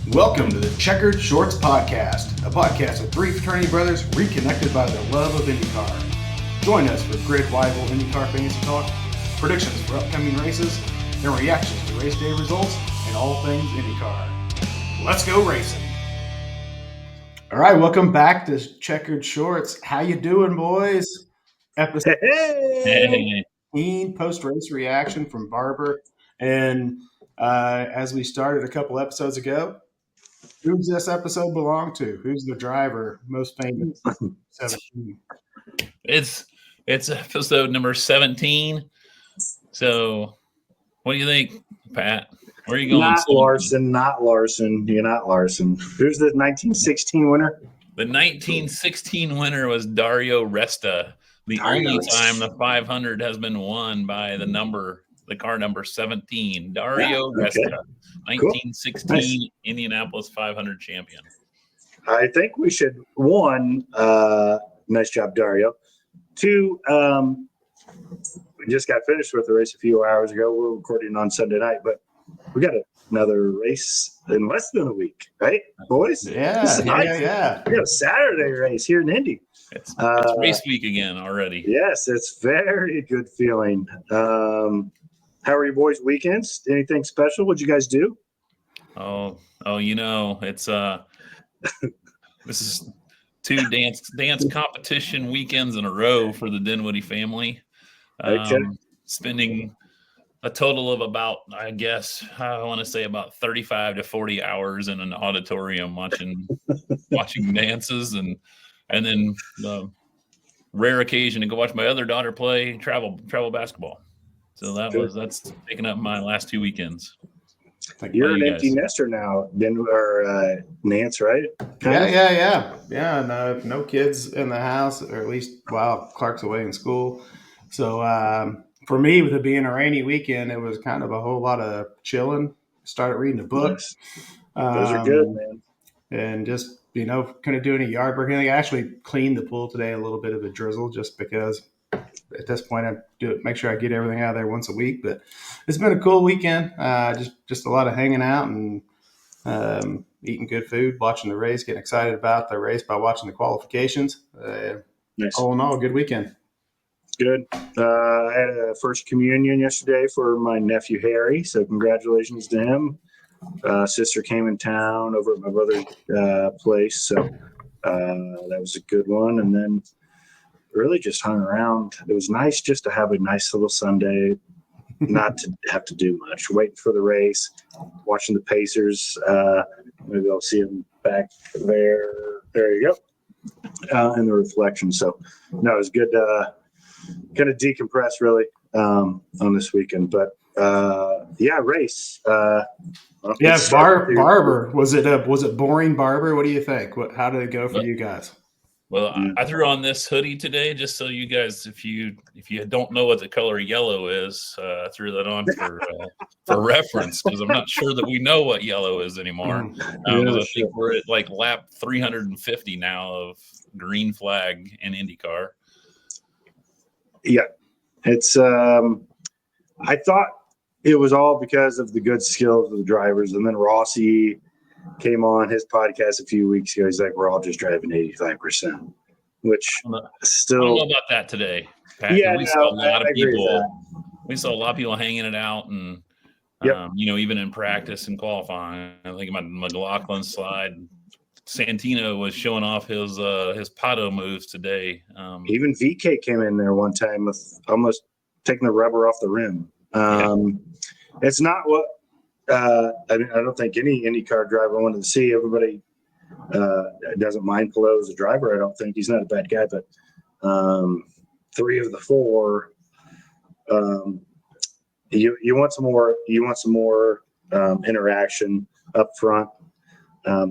Welcome to the Checkered Shorts Podcast, a podcast of three fraternity brothers reconnected by their love of IndyCar. Join us for grid-rival IndyCar fantasy talk, predictions for upcoming races, and reactions to race day results and all things IndyCar. Let's go racing! All right, welcome back to Checkered Shorts. How you doing, boys? Episode 18, post-race reaction from Barber. And as we started a couple episodes ago, who's this episode belong to? Who's the driver most famous? 17. It's episode number 17. So what do you think, Pat? Where are you going? Not Larson. You're not Larson. Who's the 1916 winner? The 1916 winner was Dario Resta. The only time the 500 has been won by the car number 17. Dario Resta, 1916 cool. Nice. Indianapolis 500 champion. I think we should, one, nice job, Dario. Two, we just got finished with the race a few hours ago. We're recording on Sunday night, but we got another race in less than a week, right, boys? Yeah. We got a Saturday race here in Indy. It's race week again already. Yes, it's very good feeling. How are your boys' weekends? Anything special? What'd you guys do? Oh, it's this is two dance competition weekends in a row for the Dinwiddie family. Spending a total of about, I guess, I want to say about 35 to 40 hours in an auditorium watching dances and then the rare occasion to go watch my other daughter play travel basketball. So that's taking up my last 2 weekends. You're an empty nester now, Nance, right? Yeah. No kids in the house, or at least while Clark's away in school. So for me, with it being a rainy weekend, it was kind of a whole lot of chilling. Started reading a book. Nice. Those are good, man. And just, couldn't do any yard work. I actually cleaned the pool today, a little bit of a drizzle, just because at this point I do it, make sure I get everything out of there once a week. But it's been a cool weekend. Just a lot of hanging out and eating good food, watching the race, getting excited about the race by watching the qualifications. Nice. All in all, good weekend. Good. I had a first communion yesterday for my nephew Harry, so congratulations to him. Sister came in town over at my brother's place, so that was a good one. And then really just hung around. It was nice just to have a nice little Sunday, not to have to do much. Waiting for the race, watching the Pacers. Maybe I'll see them back there. There you go. In the reflection. So, no, it was good to kind of decompress really on this weekend. But, race. Barber. Was it boring, Barber? What do you think? How did it go for you guys? Well, I threw on this hoodie today just so you guys, if you don't know what the color yellow is, I threw that on for reference because I'm not sure that we know what yellow is anymore. I think we're at like lap 350 now of green flag in IndyCar. Yeah, it's. I thought it was all because of the good skills of the drivers, and then Rossi came on his podcast a few weeks ago. He's like, we're all just driving 85%, which still. I don't know about that today, Pat. Yeah, we saw a lot of people. We saw a lot of people hanging it out, and even in practice and qualifying. I think my McLaughlin slide, Santino was showing off his Pato moves today. Even VK came in there one time with almost taking the rubber off the rim. It's not what. I don't think any IndyCar driver wanted to see. Everybody doesn't mind Palou as a driver. I don't think he's not a bad guy, but 3 of the 4, you want some more. You want some more interaction up front.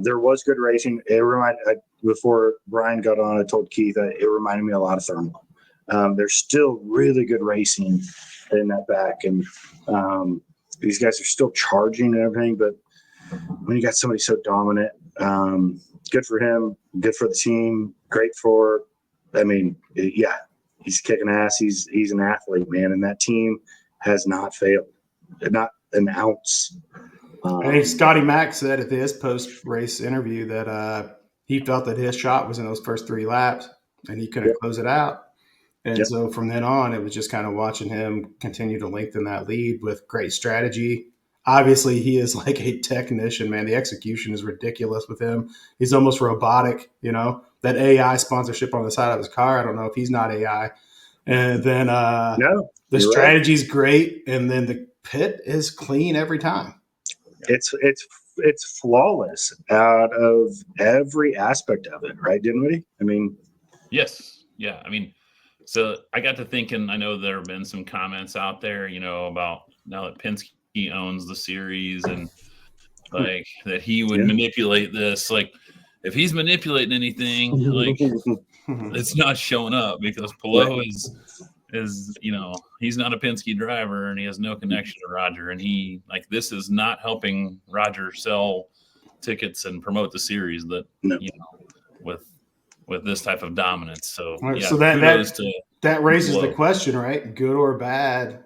There was good racing. Before Brian got on, I told Keith it reminded me a lot of Thermal. There's still really good racing in that back, and these guys are still charging and everything, but when you got somebody so dominant, good for him, good for the team, great for, he's kicking ass. He's an athlete, man, and that team has not failed, not an ounce. I think Scotty Mack said at his post-race interview that he felt that his shot was in those first 3 laps and he couldn't close it out. And so from then on, it was just kind of watching him continue to lengthen that lead with great strategy. Obviously, he is like a technician, man. The execution is ridiculous with him. He's almost robotic, that AI sponsorship on the side of his car. I don't know if he's not AI. And then the strategy's great. And then the pit is clean every time. It's flawless out of every aspect of it, right, Dinwiddie? I mean, yes, yeah. I mean, so I got to thinking. I know there have been some comments out there, about now that Penske owns the series and like that he would manipulate this. Like, if he's manipulating anything, like it's not showing up because Palou is he's not a Penske driver and he has no connection to Roger, and this is not helping Roger sell tickets and promote the series with this type of dominance. So so that raises the question, right? Good or bad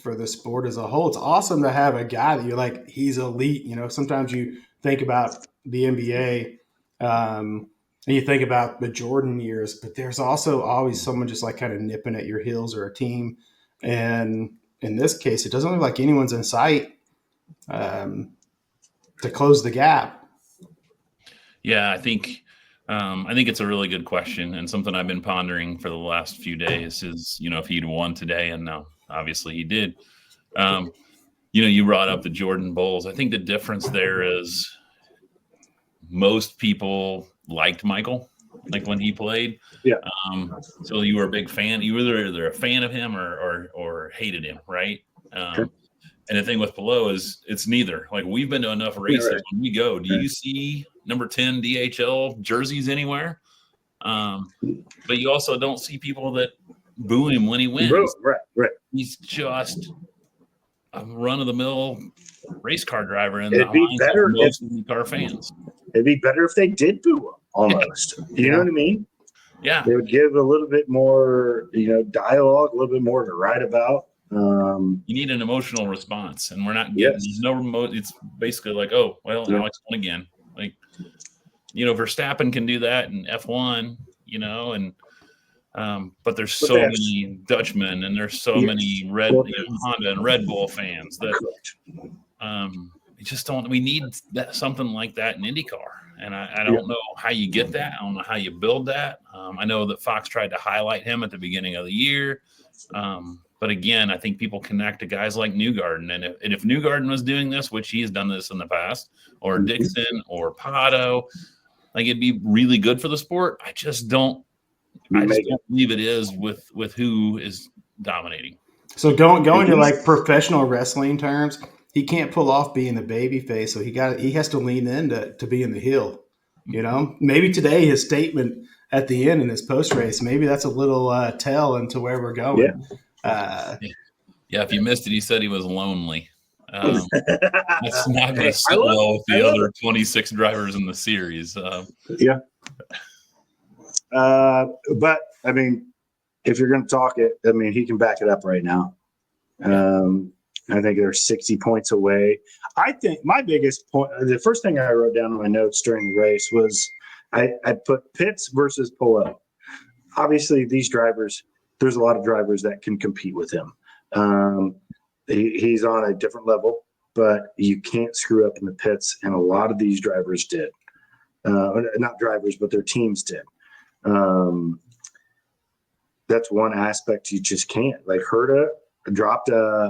for the sport as a whole. It's awesome to have a guy that you're like, he's elite. Sometimes you think about the NBA, and you think about the Jordan years, but there's also always someone just like kind of nipping at your heels or a team. And in this case, it doesn't look like anyone's in sight to close the gap. Yeah, I think it's a really good question, and something I've been pondering for the last few days is, if he'd won today, and now obviously he did. You brought up the Jordan Bulls. I think the difference there is most people liked Michael, like when he played. Yeah. So you were a big fan. You were either a fan of him or hated him, right? Sure. And the thing with Palou is it's neither. Like, we've been to enough races when we go. Do you see number 10 DHL jerseys anywhere? But you also don't see people that boo him when he wins. Right. He's just a run-of-the-mill race car driver, and it'd be better most car fans. It'd be better if they did boo him, almost. You know what I mean? Yeah. They would give a little bit more, dialogue, a little bit more to write about. You need an emotional response, and we're not getting there's no remote. It's basically like, oh, well, Alex won again. Like, Verstappen can do that in F1, and but there's so many Dutchmen and there's so many Honda and Red Bull fans that we just don't. We need something like that in IndyCar, and I don't know how you get that. I don't know how you build that. I know that Fox tried to highlight him at the beginning of the year. But again, I think people connect to guys like Newgarden. And if Newgarden was doing this, which he's done this in the past, or Dixon or Pato, like, it'd be really good for the sport. I just don't believe it is with who is dominating. So going to like professional wrestling terms, he can't pull off being the baby face. So he has to lean in to be in the heel. Maybe today his statement at the end in his post race, maybe that's a little tell into where we're going. If you missed it, he said he was lonely. That's not going to sit well with the other 26 drivers in the series. But I mean, if you're going to talk it, I mean, he can back it up right now. I think they're 60 points away. I think my biggest point, the first thing I wrote down in my notes during the race was I put Pitts versus Palou. Obviously, these drivers, there's a lot of drivers that can compete with him. He's on a different level, but you can't screw up in the pits, and a lot of these drivers did. Not drivers, but their teams did. That's one aspect you just can't. Like, Herta dropped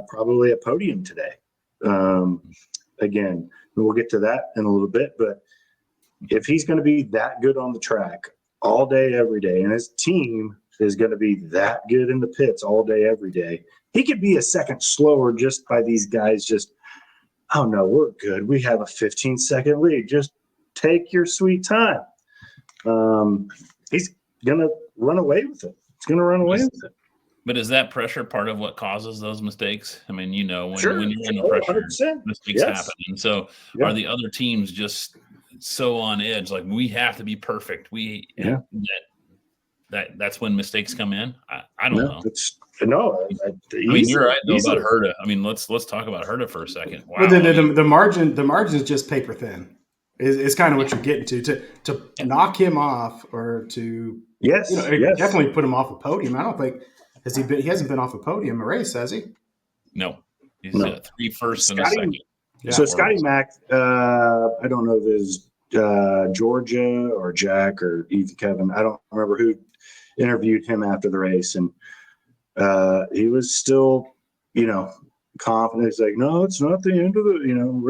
probably a podium today. Again, we'll get to that in a little bit, but if he's going to be that good on the track all day, every day, and his team is going to be that good in the pits all day, every day, he could be a second slower just by these guys just, oh, no, we're good. We have a 15-second lead. Just take your sweet time. He's going to run away with it. He's going to run away with it. But is that pressure part of what causes those mistakes? I mean, when you're under pressure, 100%. mistakes happen. And so are the other teams just so on edge? Like, we have to be perfect. that's when mistakes come in. I don't know. I mean, you're right though about Herta. I mean, let's talk about Herta for a second. Wow. But the margin is just paper thin. Is kind of what you're getting to knock him off or to definitely put him off a podium. I don't think he hasn't been off a podium a race, has he? No, he's 3 firsts and a second. Yeah. So Scotty Mack, I don't know if it was Georgia or Jack or Eve Kevin. I don't remember who interviewed him after the race, and he was still, confident. He's like, no, it's not the end of the,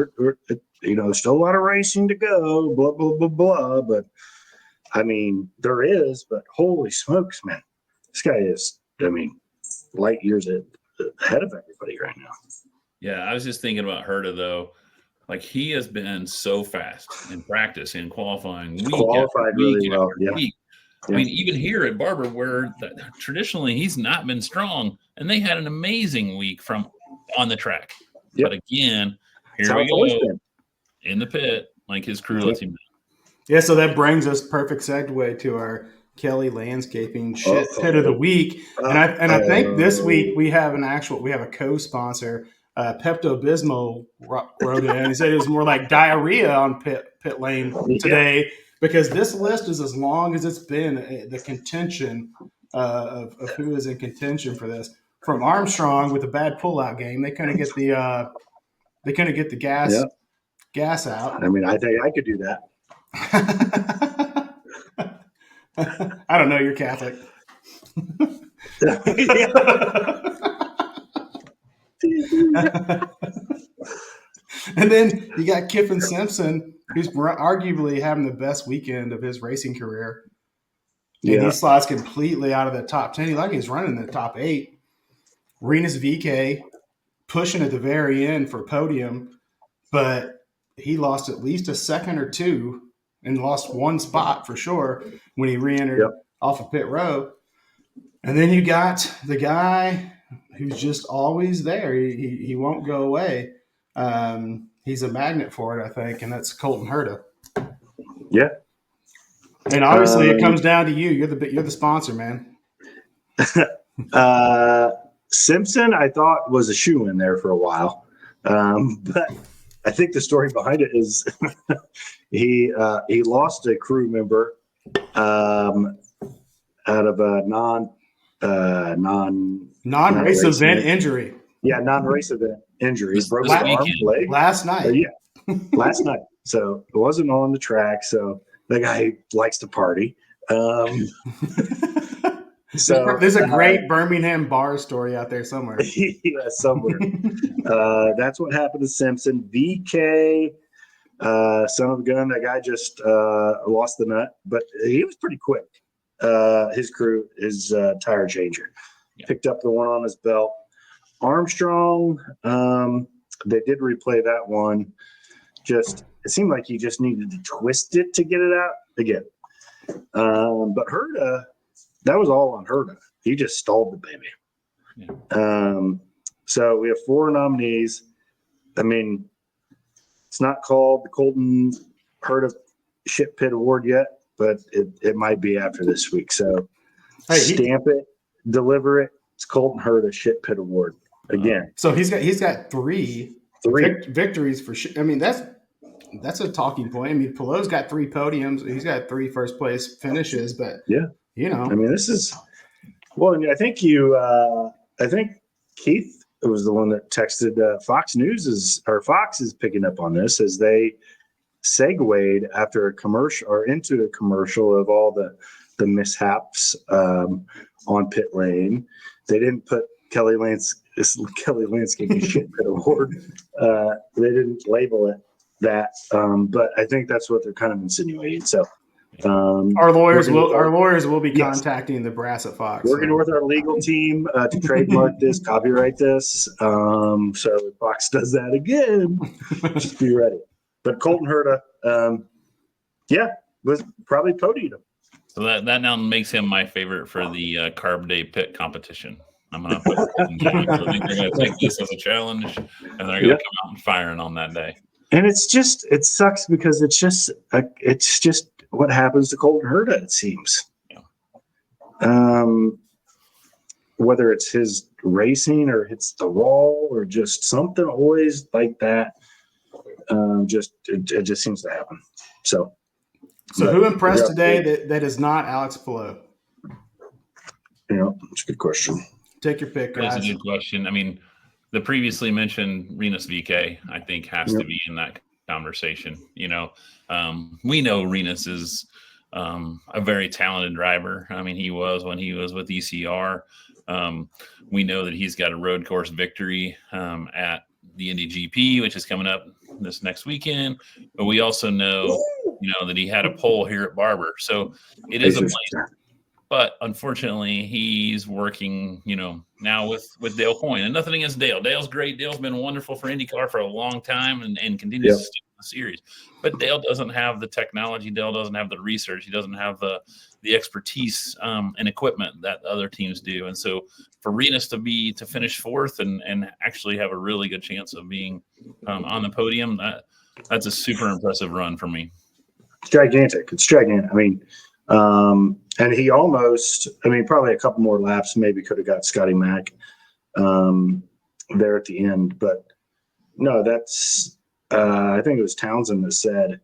there's still a lot of racing to go, blah, blah, blah, blah. But I mean, there is, but holy smokes, man, this guy is, light years ahead of everybody right now. Yeah. I was just thinking about Herta though. Like he has been so fast in practice, in qualifying. Qualified really well. Yeah. I mean, even here at Barber, where traditionally he's not been strong, and they had an amazing week on the track. Yep. But again, here we go in the pit, like his crew lets him know. Yeah, so that brings us perfect segue to our Kelley Landscaping pit of the week, and I think this week we have a co-sponsor. Pepto-Bismol wrote in. He said it was more like diarrhea on pit lane today. Because this list is as long as it's been, the contention of who is in contention for this. From Armstrong with a bad pullout game, they couldn't get the gas out. I mean, I think I could do that. I don't know. You're Catholic. And then you got Kiffin Simpson, who's arguably having the best weekend of his racing career. And he slots completely out of the top 10. He's running in the top 8. Renus VK pushing at the very end for podium, but he lost at least a second or two and lost one spot for sure when he re-entered off of pit row. And then you got the guy who's just always there. He won't go away. He's a magnet for it, I think, and that's Colton Herta. Yeah. And obviously, it comes down to you. You're the sponsor, man. Simpson, I thought, was a shoe-in there for a while, but I think the story behind it is he lost a crew member out of a non-race event injury. Yeah, non-race event injury. Broke his arm, leg last night. Last night. So it wasn't on the track. So the guy likes to party. So there's a great Birmingham bar story out there somewhere. Yeah, somewhere. That's what happened to Simpson. VK, son of a gun. That guy just lost the nut, but he was pretty quick. His crew, his tire changer, picked up the one on his belt. Armstrong, they did replay that one. It seemed like he just needed to twist it to get it out again. But Herta, that was all on Herta. He just stalled the baby. Yeah. So we have 4 nominees. I mean, it's not called the Colton Herta Shit Pit Award yet, but it might be after this week. So stamp it, deliver it. It's Colton Herta Shit Pit Award again. So he's got three victories for sure. I mean, that's a talking point. I mean, Palou's got 3 podiums. He's got 3 first place finishes, but I mean, this is I think Keith was the one that texted Fox is picking up on this as they segued after a commercial or into a commercial of all the mishaps on pit lane. They didn't put Kelley Landscaping Shit Pit Award. They didn't label it that, but I think that's what they're kind of insinuating. So our lawyers will be contacting the brass at Fox. Working with our legal team to trademark this, copyright this. So if Fox does that again, just be ready. But Colton Herta, was probably podied him. So that now makes him my favorite for the Carb Day Pit competition. I'm going to put I think they're going to take this as a challenge, and they're going to come out and firing on that day. And it sucks because it's just what happens to Colton Herta, it seems. Yeah. whether it's his racing or hits the wall or just something always like that. It just seems to happen. So who impressed today that is not Alex Palou? It's a good question. Take your pick, guys. That's a good question. I mean, the previously mentioned Rinus VK, I think, has to be in that conversation. We know Rinus is a very talented driver. I mean, he was when he was with ECR. We know that he's got a road course victory at the Indy GP, which is coming up this next weekend. But we also know, that he had a pole here at Barber. So it is a place. But unfortunately, he's working, now with Dale Coyne. And nothing against Dale. Dale's great. Dale's been wonderful for IndyCar for a long time and continues to stick in the series. But Dale doesn't have the technology. Dale doesn't have the research. He doesn't have the expertise and equipment that other teams do. And so for Rinus to finish fourth and actually have a really good chance of being on the podium, that's a super impressive run for me. It's gigantic. I mean, and he almost, probably a couple more laps, maybe could have got Scotty Mack there at the end. But no, that's, I think it was Townsend that said,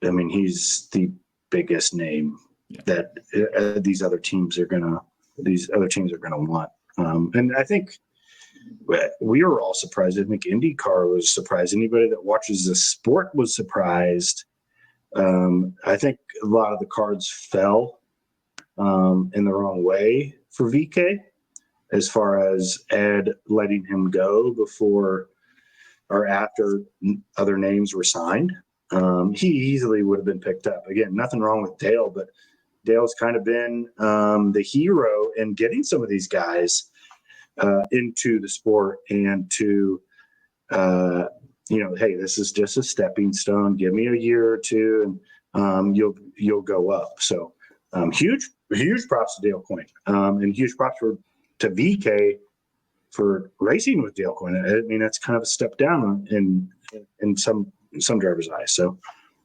he's the biggest name that these other teams are going to want. And I think we were all surprised. I think IndyCar was surprised. Anybody that watches the sport was surprised. I think a lot of the cards fell in the wrong way for VK as far as Ed letting him go before or after other names were signed. He easily would have been picked up. Again, nothing wrong with Dale, but Dale's kind of been the hero in getting some of these guys into the sport and to hey, this is just a stepping stone. Give me a year or two, and you'll go up. So huge props to Dale Coyne, and huge props to VK for racing with Dale Coyne. That's kind of a step down in some drivers' eyes. So,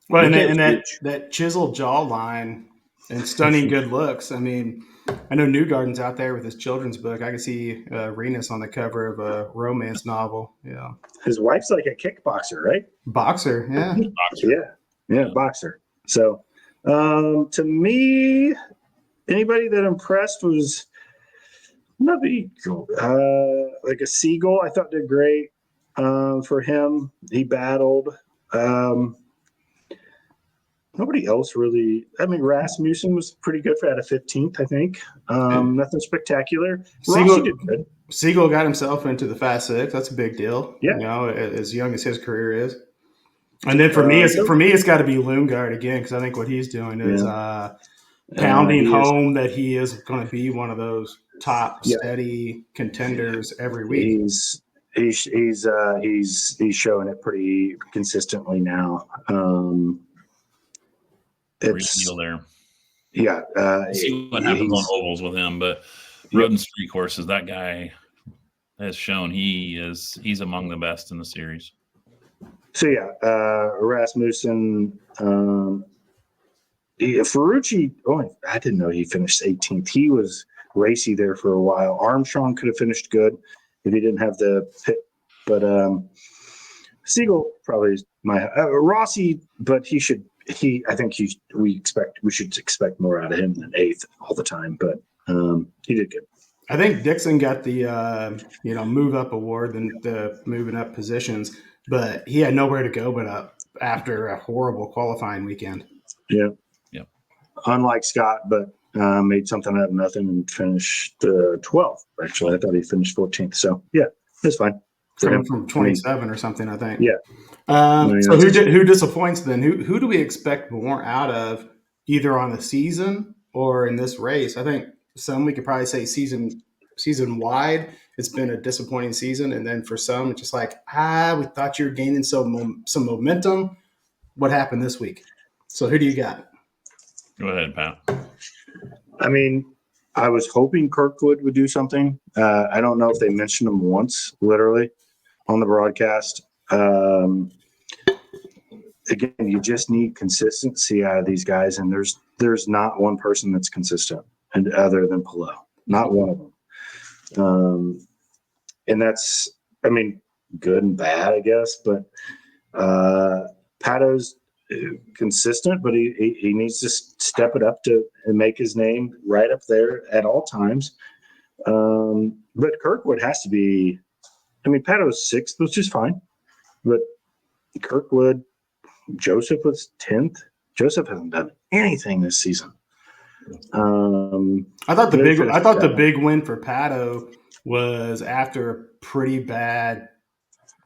well, and that chiseled jawline and stunning good looks. I know Newgarden's out there with his children's book. I can see Rinus on the cover of a romance novel. Yeah, his wife's like a kickboxer, right? Boxer, yeah. Boxer. Yeah, boxer. So, to me, anybody that impressed was maybe like a Siegel. I thought did great for him. He battled. Nobody else really. Rasmussen was pretty good for out of 15th, I think. Nothing spectacular. Rossi did good. Siegel got himself into the Fast Six. That's a big deal. Yeah. As young as his career is. And then for me, it's got to be Lundgaard again, because I think what he's doing is pounding home that he is going to be one of those top steady contenders every week. He's showing it pretty consistently now. It's real deal there. Yeah. See what happens on ovals with him, but road and street courses, that guy has shown he's among the best in the series. So Rasmussen, Ferrucci. Oh, I didn't know he finished 18th. He was racy there for a while. Armstrong could have finished good if he didn't have the pit, but Siegel probably is my Rossi, but he should. I think we should expect more out of him than 8th all the time, but he did good. I think Dixon got the move up award and the moving up positions, but he had nowhere to go but up after a horrible qualifying weekend. Yeah. Unlike Scott, but made something out of nothing and finished 12th. Actually, I thought he finished 14th. So it's fine. From 27 or something, I think. Yeah. So who disappoints then? Who do we expect more out of, either on the season or in this race? I think some we could probably say season wide, it's been a disappointing season, and then for some it's just like we thought you were gaining some momentum. What happened this week? So who do you got? Go ahead, Pat. I was hoping Kirkwood would do something. I don't know if they mentioned him once, literally, on the broadcast. Again, you just need consistency out of these guys, and there's not one person that's consistent. and other than Palou. Not one of them. And that's, I mean, good and bad, I guess. But Palou's consistent, but he needs to step it up to and make his name right up there at all times. But Kirkwood has to be. I mean, Palou's 6th, which is fine, but Kirkwood, Joseph was 10th. Joseph hasn't done anything this season. I thought the big win for Palou was after a pretty bad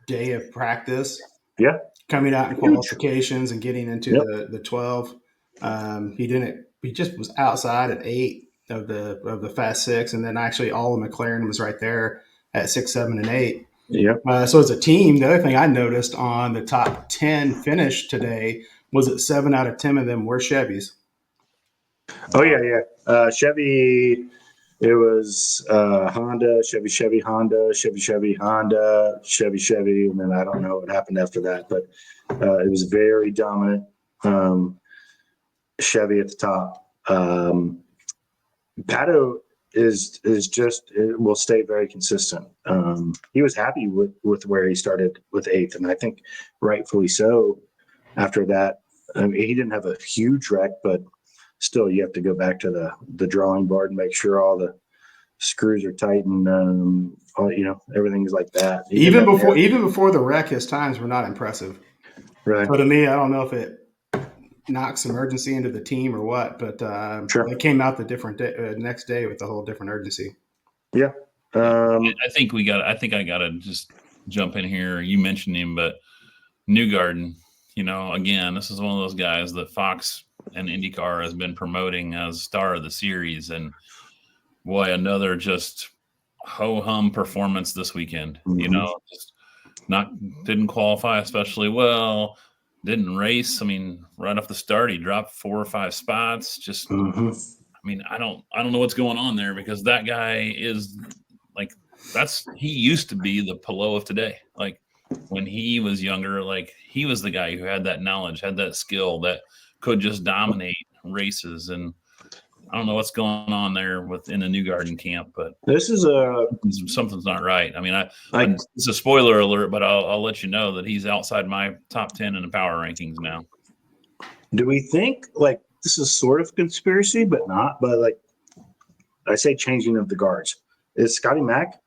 day of practice. Yeah, coming out in qualifications and getting into the 12. He just was outside at 8 of the Fast 6, and then actually all of McLaren was right there at 6, 7, and 8. Yeah. So as a team, the other thing I noticed on the top 10 finish today was that 7 out of 10 of them were Chevys. Oh yeah. Chevy. It was Honda, Chevy, Honda, Chevy, Honda, Chevy, and then I don't know what happened after that, but it was very dominant. Chevy at the top. Patou is just will stay very consistent. He was happy with where he started with 8th, and I think rightfully so. After that, I mean, he didn't have a huge wreck, but still, you have to go back to the drawing board and make sure all the screws are tight and everything's like that. Even before the wreck, his times were not impressive. Right. So to me, I don't know if it knocks some urgency into the team or what, but sure. They came out the next day with a whole different urgency. Yeah. I think I gotta just jump in here. You mentioned him, but Newgarden, again, this is one of those guys that Fox and IndyCar has been promoting as star of the series, and boy, another just ho-hum performance this weekend. Mm-hmm. Just didn't qualify especially well, didn't race. I mean, right off the start, he dropped 4 or 5 spots. Just, mm-hmm. I mean, I don't know what's going on there, because that guy is like, he used to be the Palou of today. Like when he was younger, like he was the guy who had that knowledge, had that skill that could just dominate races. And I don't know what's going on there within the Newgarden camp, but this is something's not right. I mean, it's a spoiler alert, but I'll let you know that he's outside my top 10 in the power rankings now. Do we think like this is sort of conspiracy, but not? But like I say, changing of the guards. Is Scotty Mack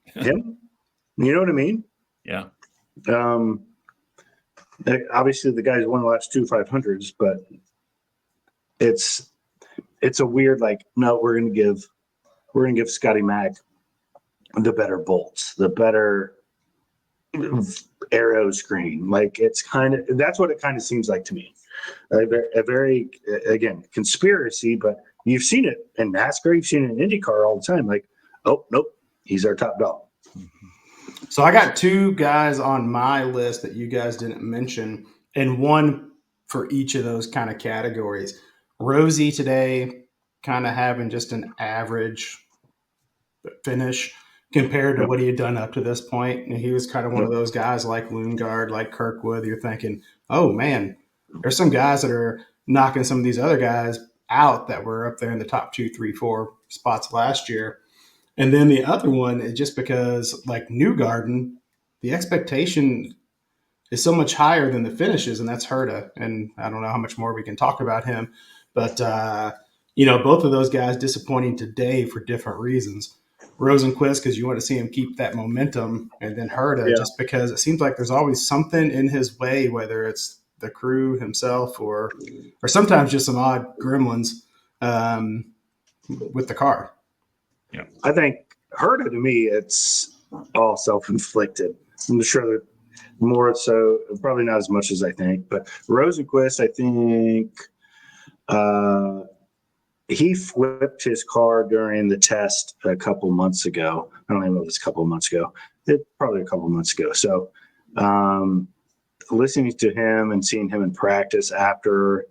him? You know what I mean? Yeah. Obviously, the guy's won the last 2 500s, but it's a weird no, we're gonna give Scotty Mack the better bolts, the better aero screen. Like that's what it kind of seems like to me. A very again conspiracy, but you've seen it in NASCAR, you've seen it in IndyCar all the time. Like, oh nope, he's our top dog. So I got 2 guys on my list that you guys didn't mention, and one for each of those kind of categories. Rosie today kind of having just an average finish compared to what he had done up to this point. And he was kind of one of those guys like Lundgaard, like Kirkwood. You're thinking, oh man, there's some guys that are knocking some of these other guys out that were up there in the top 2, 3, 4 spots last year. And then the other one is just because, like Newgarden, the expectation is so much higher than the finishes, and that's Herta. And I don't know how much more we can talk about him, but both of those guys disappointing today for different reasons. Rosenquist, because you want to see him keep that momentum, and then Herta, just because it seems like there's always something in his way, whether it's the crew himself or sometimes just some odd gremlins with the car. Yeah, I think Herta, to me, it's all self-inflicted. I'm sure that more so, probably not as much as I think, but Rosenquist, I think he flipped his car during the test a couple months ago. I don't even know if it's a couple of months ago. Probably a couple of months ago. So listening to him and seeing him in practice after,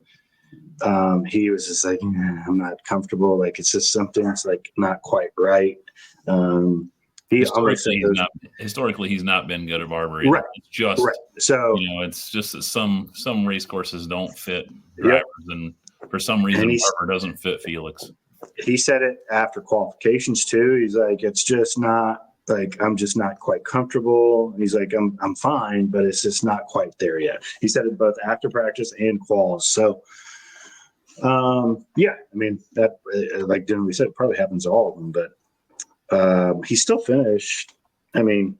he was just like, I'm not comfortable. Like, it's just something that's like not quite right. Historically, he's not been good at Barber either. Right. It's just, right. So, it's just that some race courses don't fit drivers, and for some reason, Barber doesn't fit Felix. he said it after qualifications too. He's like, it's just not like, I'm just not quite comfortable. He's like, I'm fine, but it's just not quite there yet. He said it both after practice and quals. So, yeah, I mean, that, like we said, it probably happens to all of them, but he still finished. I mean,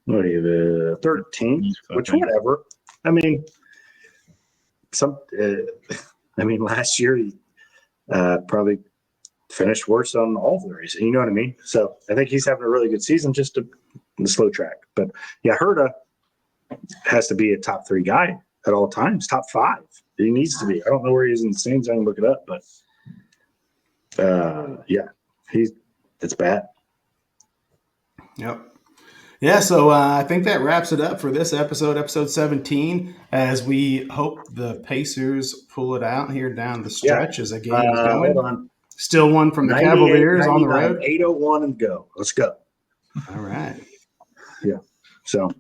what are you, 13th, which whatever. I mean, last year he probably finished worse on all the races. You know what I mean? So I think he's having a really good season, just in the slow track. But yeah, Herta has to be a top 3 guy at all times, top 5. He needs to be. I don't know where he is in the stands. I can look it up, but yeah, it's bad. Yep. Yeah, so I think that wraps it up for this episode 17, as we hope the Pacers pull it out here down the stretch as the game is going. Hold on. Still one from the Cavaliers on the road. 8:01 and go. Let's go. All right. Yeah. So,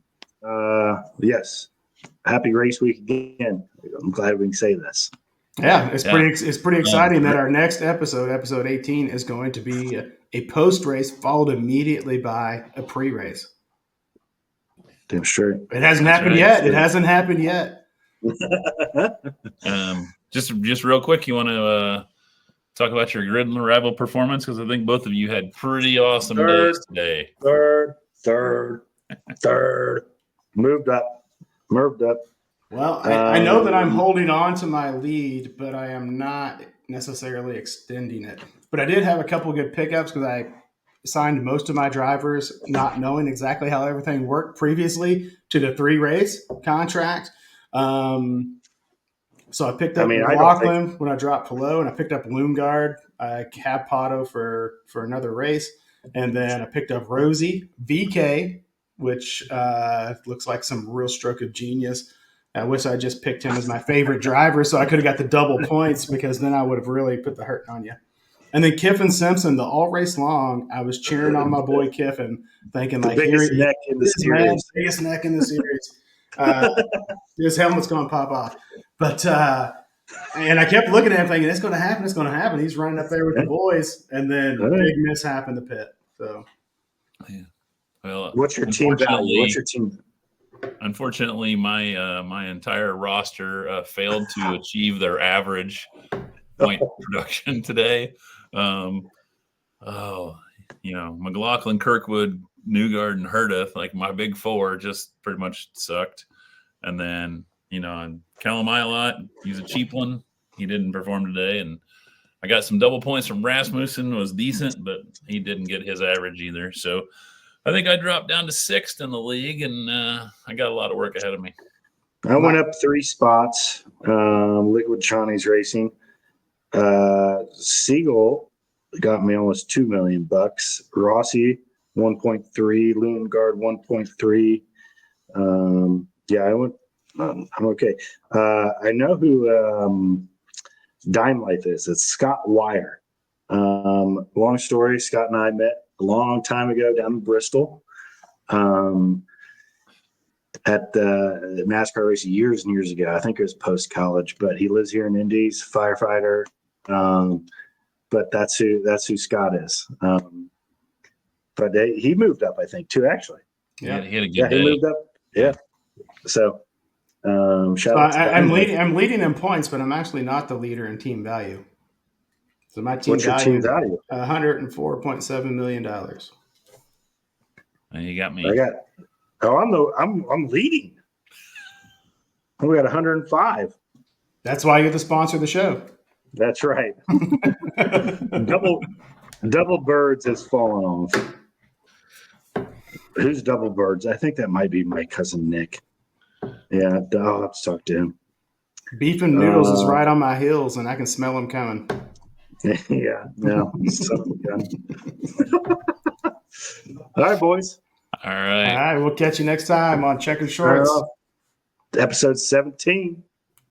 yes. Happy race week again. I'm glad we can say this. Yeah, it's pretty exciting that our next episode 18, is going to be a post-race followed immediately by a pre-race. Damn sure. It hasn't happened yet. It hasn't happened yet. Just real quick, you want to talk about your grid rival performance? Because I think both of you had pretty awesome days today. Third. Moved up. Well, I know that I'm holding on to my lead, but I am not necessarily extending it. But I did have a couple of good pickups because I signed most of my drivers not knowing exactly how everything worked previously to the 3-race contract. So I picked up McLaughlin when I dropped Palou, and I picked up Loomguard. I had Pato for another race. And then I picked up Rosie, VK, which looks like some real stroke of genius. I wish I just picked him as my favorite driver so I could have got the double points, because then I would have really put the hurt on you. And then Kiffin Simpson, the all race long, I was cheering on my boy Kiffin, thinking like, biggest neck in the series. Biggest neck in the series. His helmet's going to pop off. But and I kept looking at him thinking, it's going to happen. He's running up there with the boys, and then big mishap in the pit. So, yeah. Well, what's your team value? Unfortunately, my entire roster failed to achieve their average point production today. McLaughlin, Kirkwood, Newgard, and Herta, like my big 4, just pretty much sucked. And then, Kelley a lot. He's a cheap one. He didn't perform today. And I got some double points from Rasmussen, was decent, but he didn't get his average either. So I think I dropped down to 6th in the league, and I got a lot of work ahead of me. I went up 3 spots. Liquid Shawnee's Racing. Siegel got me almost $2 million. Rossi 1.3. Loongard 1.3. Yeah, I went. I'm okay. I know who Dime Life is. It's Scott Wire. Long story. Scott and I met a long time ago down in Bristol at the NASCAR race years and years ago. I think it was post college, but he lives here in Indy, firefighter. But that's who Scott is. But he moved up, I think, too. Actually, yeah, he had a good day. He moved up. Yeah. So, I'm leading in points, but I'm actually not the leader in team value. So my team value? $104.7 million. And you got me. I'm leading. We got 105. That's why you're the sponsor of the show. That's right. Double Birds has fallen off. Who's Double Birds? I think that might be my cousin Nick. Yeah, I'll have to talk to him. Beef and Noodles is right on my heels, and I can smell them coming. Yeah, no. All right, boys. All right. We'll catch you next time on Checkered Shorts. Episode 17.